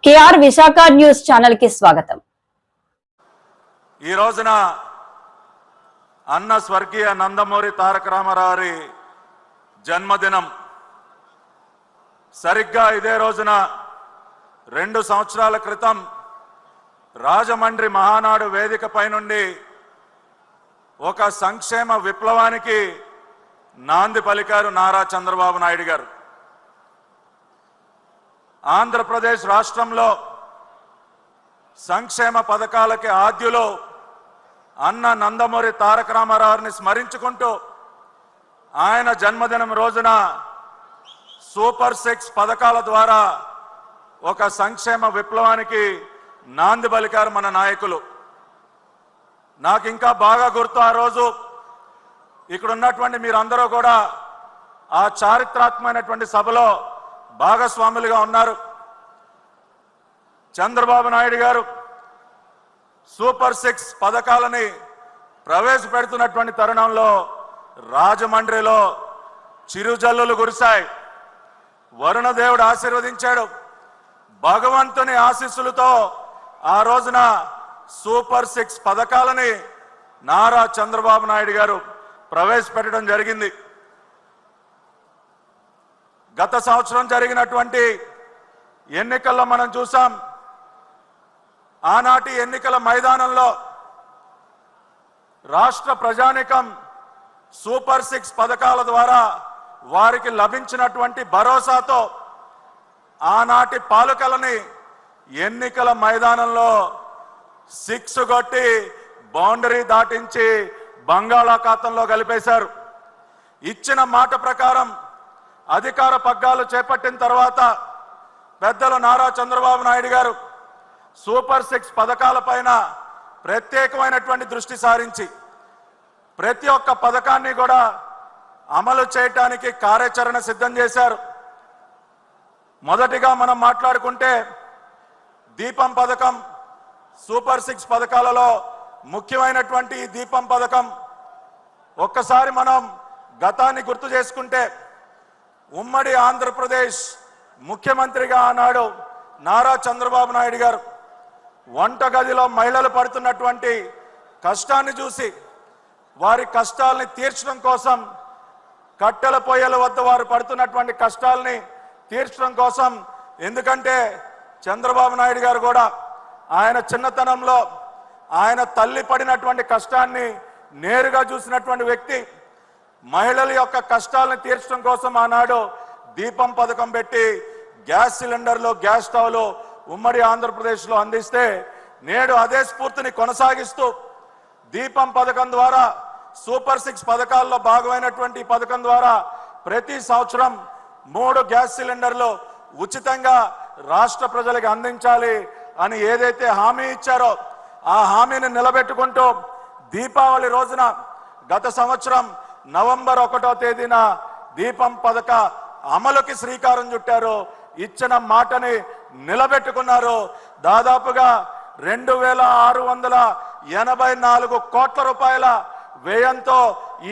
KR Visakha news channel కి స్వాగతం. ఈ రోజున అన్న స్వర్గీయ నందమూరి తారక రామారావు జన్మదినం. సరిగ్గా ఇదే రోజున 2 సంవత్సరాల క్రితం రాజమండ్రి మహానాడు వేదికపై నుండి ఒక సంక్షేమ విప్లవానికి నాంది పలికారు నారా చంద్రబాబు నాయుడు గారు. ఆంధ్రప్రదేశ్ రాష్ట్రంలో సంక్షేమ పథకాలకి ఆద్యులు అన్న నందమూరి తారక రామారావుని స్మరించుకుంటూ ఆయన జన్మదినం రోజున సూపర్ 6 పథకాల ద్వారా ఒక సంక్షేమ విప్లవానికి నాంది పలికారు మన నాయకులు. నాకు ఇంకా బాగా గుర్తు, ఆ రోజు ఇక్కడ ఉన్నటువంటి మీరందరూ కూడా ఆ చారిత్రాత్మకమైనటువంటి సభలో భాగస్వాములుగా ఉన్నారు. చంద్రబాబు నాయుడు గారు సూపర్ 6 పథకాలని ప్రవేశపెడుతున్నటువంటి తరుణంలో రాజమండ్రిలో చిరుజల్లులు కురిశాయి. వరుణదేవుడు ఆశీర్వదించాడు. భగవంతుని ఆశీస్సులతో ఆ రోజున సూపర్ 6 పథకాలని నారా చంద్రబాబు నాయుడు గారు ప్రవేశపెట్టడం జరిగింది. గత సంవత్సరం జరిగినటువంటి ఎన్నికల్లో మనం చూసాం. ఆనాటి ఎన్నికల మైదానంలో రాష్ట్ర ప్రజానికం సూపర్ 6 పథకాల ద్వారా వారికి లభించినటువంటి భరోసాతో ఆనాటి పాలకులని ఎన్నికల మైదానంలో 6 కొట్టి బౌండరీ దాటించి బంగాళాఖాతంలో కలిపేశారు. ఇచ్చిన మాట ప్రకారం అధికార పగ్గాలు చేపట్టిన తర్వాత పెద్దలు నారా చంద్రబాబు నాయుడు గారు సూపర్ 6 పథకాలపైన ప్రత్యేకమైనటువంటి దృష్టి సారించి ప్రతి ఒక్క పథకాన్ని కూడా అమలు చేయటానికి కార్యాచరణ సిద్ధం చేశారు. మొదటిగా మనం మాట్లాడుకుంటే దీపం పథకం. సూపర్ 6 పథకాలలో ముఖ్యమైనటువంటి ఈ దీపం పథకం ఒక్కసారి మనం గతాన్ని గుర్తు చేసుకుంటే ఉమ్మడి ఆంధ్రప్రదేశ్ ముఖ్యమంత్రిగా ఆనాడు నారా చంద్రబాబు నాయుడు గారు వంటగదిలో మహిళలు పడుతున్నటువంటి కష్టాన్ని చూసి వారి కష్టాలని తీర్చడం కోసం, కట్టెల పొయ్యల వద్ద వారు పడుతున్నటువంటి కష్టాలని తీర్చడం కోసం, ఎందుకంటే చంద్రబాబు నాయుడు గారు కూడా ఆయన చిన్నతనంలో ఆయన తల్లి పడినటువంటి కష్టాన్ని నేరుగా చూసినటువంటి వ్యక్తి. మహిళల యొక్క కష్టాలను తీర్చడం కోసం ఆనాడు దీపం పథకం పెట్టి గ్యాస్ సిలిండర్లు, గ్యాస్ స్టవ్లు ఉమ్మడి ఆంధ్రప్రదేశ్లో అందిస్తే నేడు అదే స్ఫూర్తిని కొనసాగిస్తూ దీపం పథకం ద్వారా సూపర్ 6 పథకాల్లో భాగమైనటువంటి పథకం ద్వారా ప్రతి సంవత్సరం 3 గ్యాస్ సిలిండర్లు ఉచితంగా రాష్ట్ర ప్రజలకు అందించాలి అని ఏదైతే హామీ ఇచ్చారో ఆ హామీని నిలబెట్టుకుంటూ దీపావళి రోజున గత సంవత్సరం నవంబర్ 1వ తేదీన దీపం పథక అమలుకి శ్రీకారం చుట్టారు. ఇచ్చిన మాటని నిలబెట్టుకున్నారు. దాదాపుగా 2684 కోట్ల రూపాయల వ్యయంతో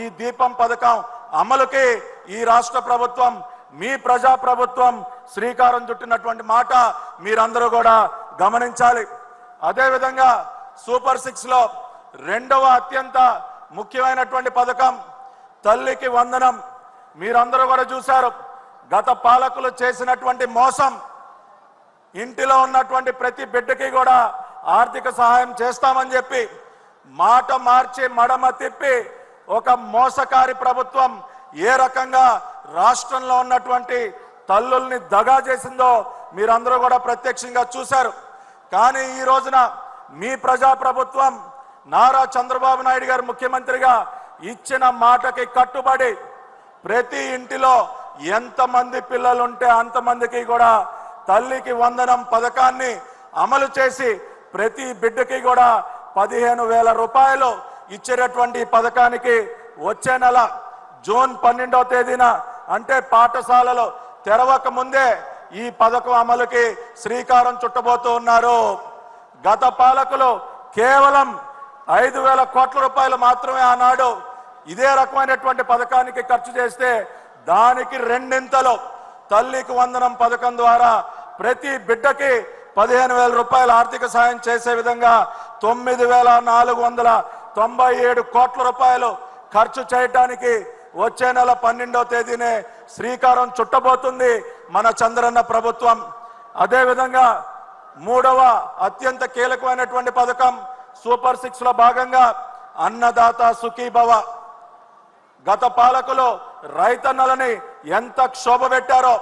ఈ దీపం పథకం అమలుకి ఈ రాష్ట్ర ప్రభుత్వం, మీ ప్రజా ప్రభుత్వం శ్రీకారం చుట్టినటువంటి మాట మీరందరూ కూడా గమనించాలి. అదేవిధంగా సూపర్ 6లో రెండవ అత్యంత ముఖ్యమైనటువంటి పథకం తల్లికి వందనం. మీరందరూ కూడా చూశారు గత పాలకులు చేసినటువంటి మోసం. ఇంటిలో ఉన్నటువంటి ప్రతి బిడ్డకి కూడా ఆర్థిక సహాయం చేస్తామని చెప్పి మాట మార్చి మడమ తిప్పి ఒక మోసకారి ప్రభుత్వం ఏ రకంగా రాష్ట్రంలో ఉన్నటువంటి తల్లుల్ని దగా చేసిందో మీరందరూ కూడా ప్రత్యక్షంగా చూశారు. కానీ ఈ రోజున మీ ప్రజా ప్రభుత్వం నారా చంద్రబాబు నాయుడు గారు ముఖ్యమంత్రిగా ఇచ్చిన మాటకి కట్టుబడి ప్రతి ఇంటిలో ఎంతమంది పిల్లలుంటే అంతమందికి కూడా తల్లికి వందనం పథకాన్ని అమలు చేసి ప్రతి బిడ్డకి కూడా 15,000 రూపాయలు ఇచ్చేటటువంటి పథకానికి వచ్చే నెల జూన్ 12వ తేదీన అంటే పాఠశాలలు తెరవక ముందే ఈ పథకం అమలుకి శ్రీకారం చుట్టబోతూ ఉన్నారు. గత పాలకులు కేవలం 5,000 కోట్ల రూపాయలు మాత్రమే ఆనాడు ఇదే రకమైనటువంటి పథకానికి ఖర్చు చేస్తే దానికి రెండింతలు తల్లికి వందనం పథకం ద్వారా ప్రతి బిడ్డకి 15,000 రూపాయల ఆర్థిక సాయం చేసే విధంగా 9,497 కోట్ల రూపాయలు ఖర్చు చేయడానికి వచ్చే నెల 12వ తేదీనే శ్రీకారం చుట్టబోతుంది మన చంద్రన్న ప్రభుత్వం. అదేవిధంగా మూడవ అత్యంత కీలకమైనటువంటి పథకం సూపర్ 6 లో భాగంగా అన్నదాత సుఖీభవ. గత పాలకులు రైతన్నలని ఎంత క్షోభ పెట్టారో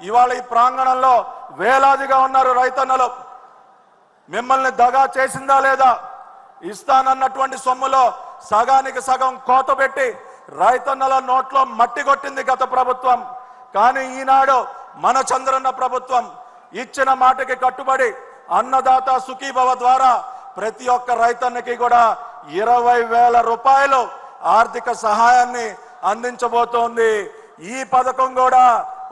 ఇవాళ ఈ ప్రాంగణంలో వేలాదిగా ఉన్నారు రైతన్నలు. మిమ్మల్ని దగా చేసిందా లేదా? ఇస్తానన్నటువంటి సొమ్ములో సగానికి సగం కోత పెట్టి రైతన్నల నోట్లో మట్టి కొట్టింది గత ప్రభుత్వం. కానీ ఈనాడు మన చంద్రన్న ప్రభుత్వం ఇచ్చిన మాటకి కట్టుబడి అన్నదాత సుఖీభవ ద్వారా ప్రతి ఒక్క రైతన్నకి కూడా 20,000 రూపాయలు ఆర్థిక సహాయాన్ని అందించబోతోంది. ఈ పథకం కూడా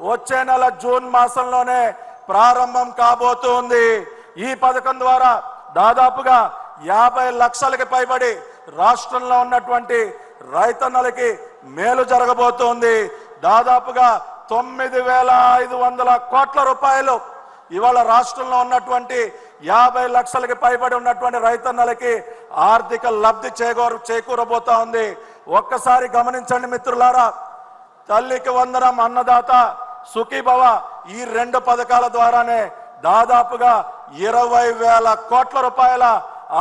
వచ్చే నెల జూన్ మాసంలోనే ప్రారంభం కాబోతుంది. ఈ పథకం ద్వారా దాదాపుగా 50 లక్షలకి పైబడి రాష్ట్రంలో ఉన్నటువంటి రైతన్నలకి మేలు జరగబోతోంది. దాదాపుగా 9,500 కోట్ల రూపాయలు ఇవాళ రాష్ట్రంలో ఉన్నటువంటి 50 లక్షలకి పైబడి ఉన్నటువంటి రైతన్నలకి ఆర్థిక లబ్ధి చేకూరబోతా ఉంది. ఒక్కసారి గమనించండి మిత్రులారా, తల్లికి వందనం, అన్నదాత సుఖీభవ ఈ 2 పథకాల ద్వారానే దాదాపుగా 20,000 కోట్ల రూపాయల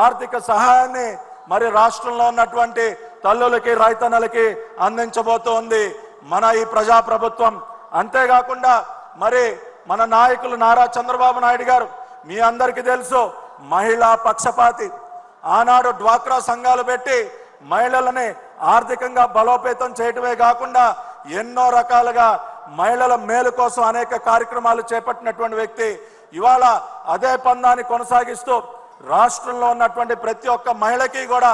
ఆర్థిక సహాయాన్ని మరి రాష్ట్రంలో ఉన్నటువంటి తల్లులకి రైతన్నలకి అందించబోతోంది మన ఈ ప్రజా ప్రభుత్వం. అంతేకాకుండా మరి మన నాయకులు నారా చంద్రబాబు నాయుడు గారు మీ అందరికీ తెలుసు మహిళా పక్షపాతి. ఆనాడు డ్వాక్రా సంఘాలు పెట్టి మహిళలని ఆర్థికంగా బలోపేతం చేయటమే కాకుండా ఎన్నో రకాలుగా మహిళల మేలు కోసం అనేక కార్యక్రమాలు చేపట్టినటువంటి వ్యక్తి. ఇవాళ అదే పందాన్ని కొనసాగిస్తూ రాష్ట్రంలో ఉన్నటువంటి ప్రతి ఒక్క మహిళకి కూడా